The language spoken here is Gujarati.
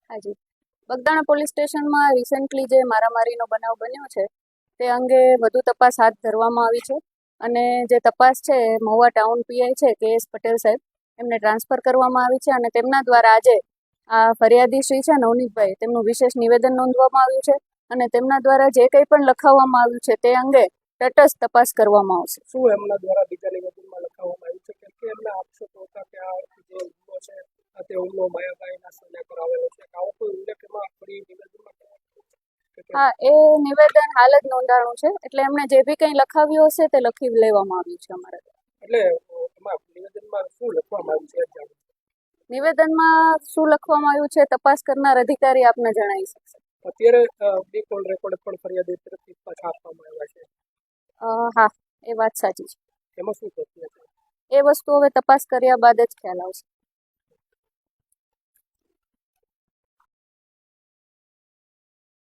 હાજી, બગદાણા પોલીસ સ્ટેશનમાં રિસેન્ટલી જે મારામારીનો બનાવ બન્યો છે તે અંગે વધુ તપાસ હાથ ધરવામાં આવી છે અને જે તપાસ છે એ મહુવા ટાઉન પીઆઈ છે કે એસ પટેલ સાહેબ એમને ટ્રાન્સફર કરવામાં આવી છે અને તેમના દ્વારા આજે આ ફરિયાદી શ્રી છે નવનીતભાઈ તેમનું વિશેષ નિવેદન નોંધવામાં આવ્યું છે અને તેમના દ્વારા જે કંઈ પણ લખાવવામાં આવ્યું છે તે અંગે તટસ્થ તપાસ કરવામાં આવશે. શું એમના દ્વારા બીજા નિવેદનમાં લખાવવામાં આવ્યું છે કે એમના આક્ષેપો હતા કે આ જે હુમલો છે તે હુમલો માયાભાઈના સને કરાવેલો છે, આવો કોઈ ઉલ્લેખ એમાં ફરી નિવેદનમાં હા, એ નિવેદન હાલ જ નોંધાણું છે એટલે એમણે જે બી કંઈ લખાવ્યું હશે તે લખી લેવામાં આવ્યું છે અમારા. એટલે એમાં નિવેદનમાં શું લખવામાં આવ્યું છે? નિવેદનમાં શું લખવામાં આવ્યું છે તપાસ કરનાર અધિકારી આપને જણાવી શકશે. અત્યારે બે કોલ રેકોર્ડ પણ ફરિયાદી તરફથી પાછા આપવામાં આવ્યા છે. હા, એ વાત સાચી છે. એમાં શું થતું છે? એ વસ્તુ હવે તપાસ કર્યા બાદ જ ખ્યાલ આવશે.